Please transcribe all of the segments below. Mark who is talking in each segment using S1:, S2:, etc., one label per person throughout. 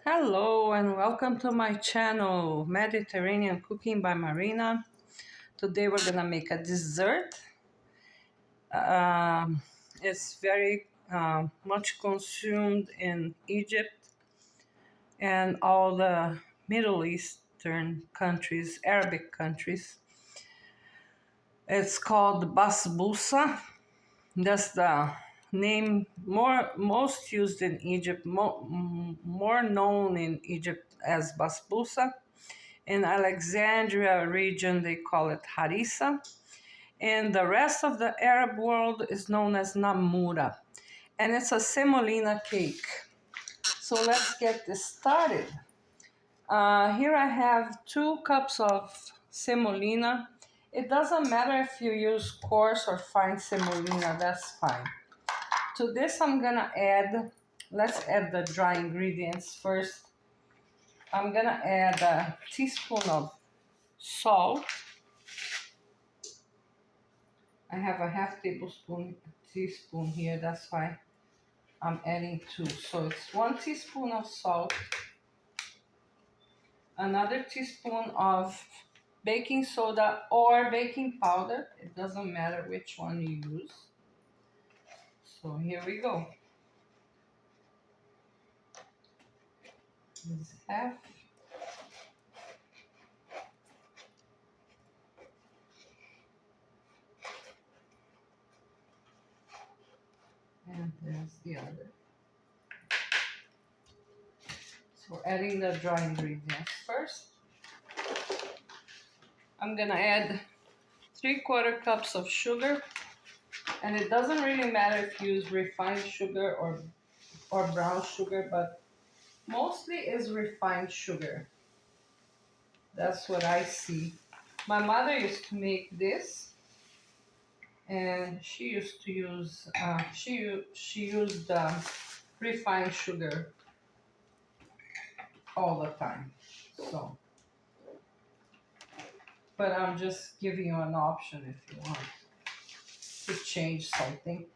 S1: Hello and welcome to my channel, Mediterranean Cooking by Marina. Today we're gonna make a dessert. It's very much consumed in Egypt and all the Middle Eastern countries, Arabic countries. It's called Basbousa. That's the name most used in Egypt, more known in Egypt as Basbousa. In Alexandria region, they call it Harissa. And the rest of the Arab world is known as Namoura. And it's a semolina cake. So let's get this started. Here I have 2 cups of semolina. It doesn't matter if you use coarse or fine semolina, that's fine. To this I'm gonna let's add the dry ingredients first. I'm gonna add a teaspoon of salt. I have a half teaspoon here, that's why I'm adding 2. So it's 1 teaspoon of salt, another teaspoon of baking soda or baking powder. It doesn't matter which one you use. So here we go. This is half. And there's the other. So adding the dry ingredients first. I'm gonna add 3/4 cups of sugar. And it doesn't really matter if you use refined sugar or brown sugar, but mostly is refined sugar. That's what I see. My mother used to make this, and she used to use she used refined sugar all the time. So, but I'm just giving you an option if you want to change something.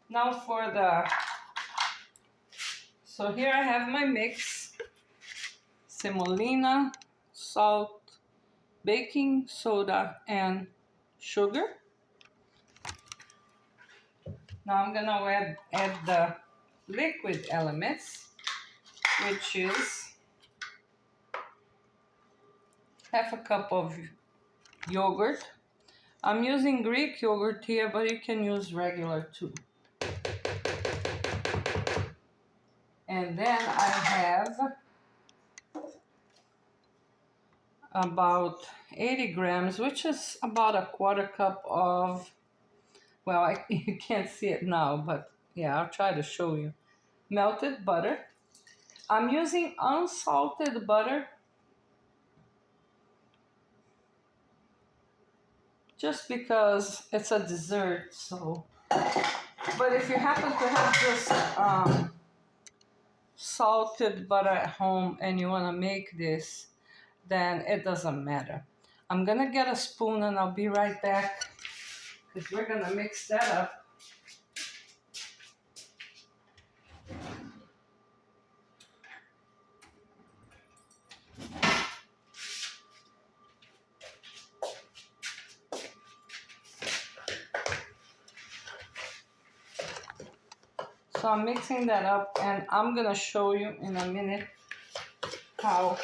S1: Now so here I have my mix: semolina, salt, baking soda, and sugar. Now I'm gonna add the liquid elements, which is half a cup of yogurt. I'm using Greek yogurt here, but you can use regular too. And then I have about 80 grams, which is about a 1/4 cup of, well, you can't see it now, but yeah, I'll try to show you. Melted butter. I'm using unsalted butter just because it's a dessert, so. But if you happen to have just salted butter at home and you want to make this, then it doesn't matter. I'm gonna get a spoon and I'll be right back because we're gonna mix that up. So I'm mixing that up, and I'm gonna show you in a minute how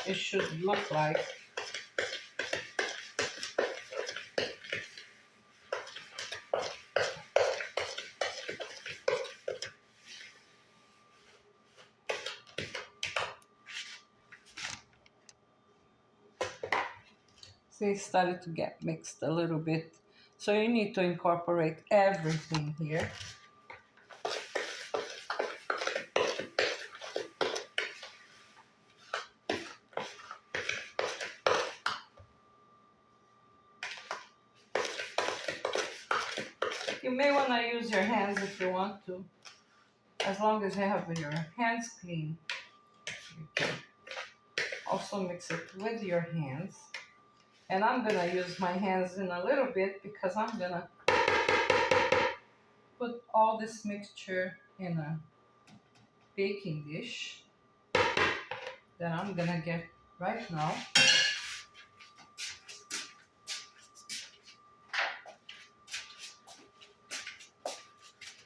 S1: it should look like. See, it started to get mixed a little bit. So you need to incorporate everything here. You may want to use your hands if you want to. As long as you have your hands clean, you can also mix it with your hands. And I'm gonna use my hands in a little bit because I'm gonna put all this mixture in a baking dish. that I'm gonna get right now.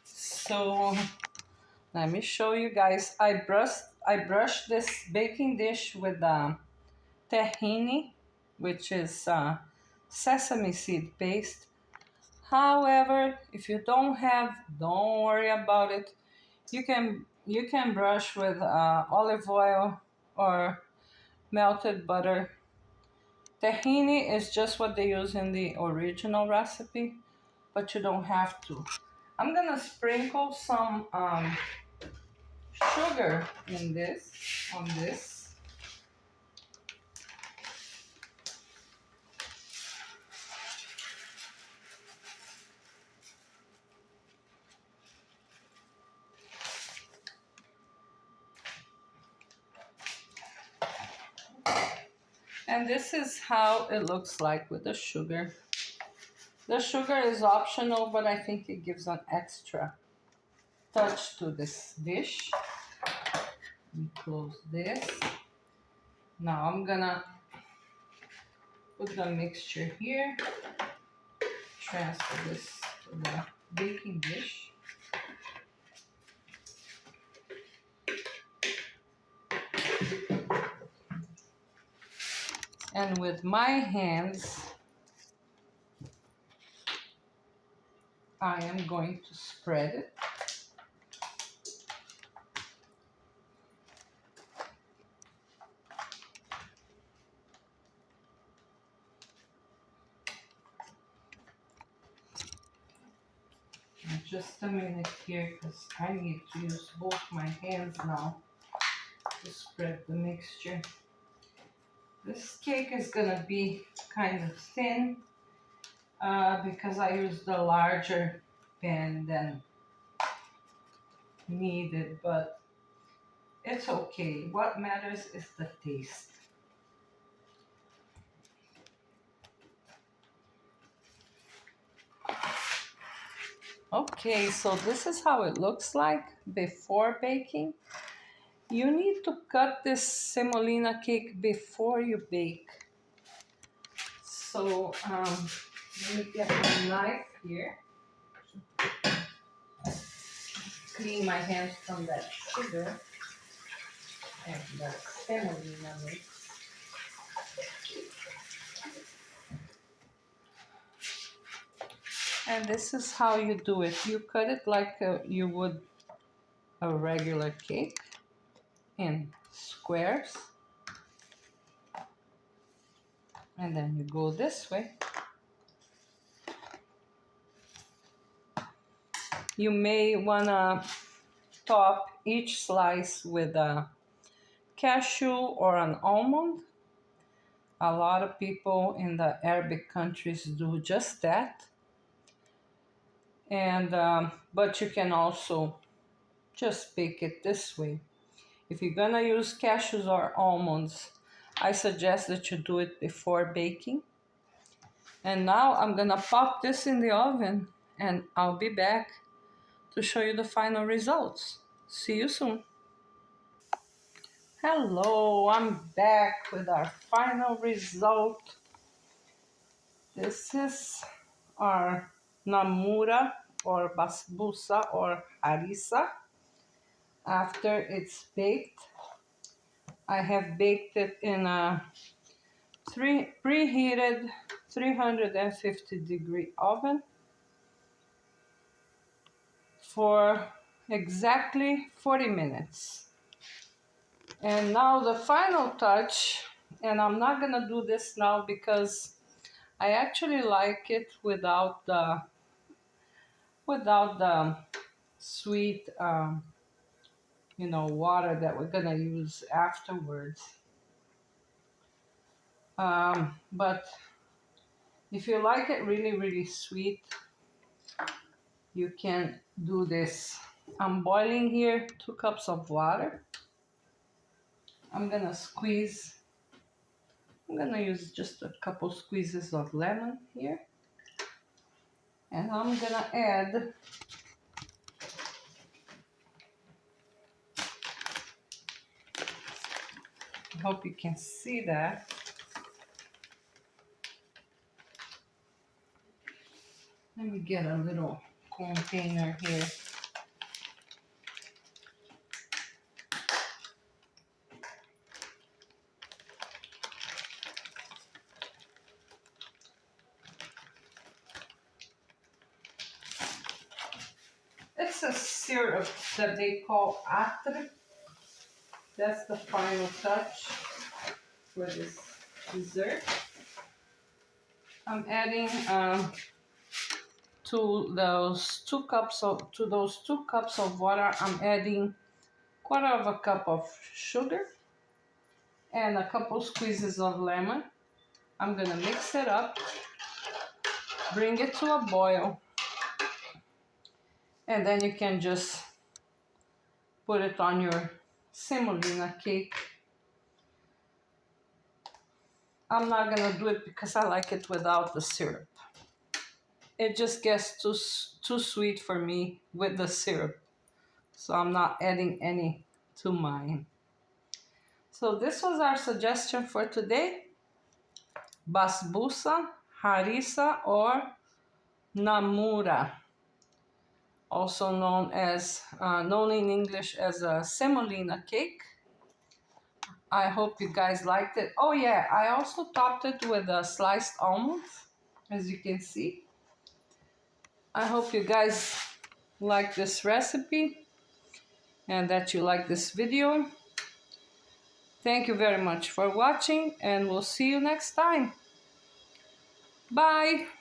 S1: So let me show you guys. I brushed this baking dish with tahini, which is sesame seed paste. However, if you don't have, don't worry about it. You can brush with olive oil or melted butter. Tahini is just what they use in the original recipe, but you don't have to. I'm gonna sprinkle some sugar in this, on this. And this is how it looks like with the sugar. The sugar is optional, but I think it gives an extra touch to this dish. Let me close this. Now I'm gonna put the mixture here, transfer this to the baking dish. And with my hands, I am going to spread it. Just a minute here, because I need to use both my hands now to spread the mixture. This cake is gonna be kind of thin because I used the larger pan than needed, but it's okay. What matters is the taste. Okay, so this is how it looks like before baking. You need to cut this semolina cake before you bake. So let me get my knife here. Clean my hands from that sugar and the semolina mix. And this is how you do it. You cut it like you would a regular cake in squares. And then you go this way. You may wanna top each slice with a cashew or an almond. A lot of people in the Arabic countries do just that. And but you can also just bake it this way. If you're gonna use cashews or almonds, I suggest that you do it before baking. And now I'm gonna pop this in the oven and I'll be back to show you the final results. See you soon. Hello, I'm back with our final result. This is our Namoura or Basbousa or Harissa after it's baked. I have baked it in a preheated 350-degree oven for exactly 40 minutes. And now the final touch, and I'm not gonna do this now because I actually like it without the sweet water that we're gonna use afterwards. But if you like it really, really sweet, you can do this. I'm boiling here 2 cups of water. I'm gonna use just a couple squeezes of lemon here. And I'm gonna add I hope you can see that. Let me get a little container here. It's a syrup that they call atre. That's the final touch for this dessert. I'm adding to those 2 cups of water. I'm adding 1/4 cup of sugar and a couple squeezes of lemon. I'm gonna mix it up, bring it to a boil, and then you can just put it on your semolina cake. I'm not gonna do it because I like it without the syrup. It just gets too sweet for me with the syrup, so I'm not adding any to mine. So this was our suggestion for today: Basbousa, Harissa, or Namoura, also known in English as a semolina cake. I hope you guys liked it. Oh yeah, I also topped it with a sliced almond, as you can see. I hope you guys like this recipe and that you like this video. Thank you very much for watching, and we'll see you next time. Bye!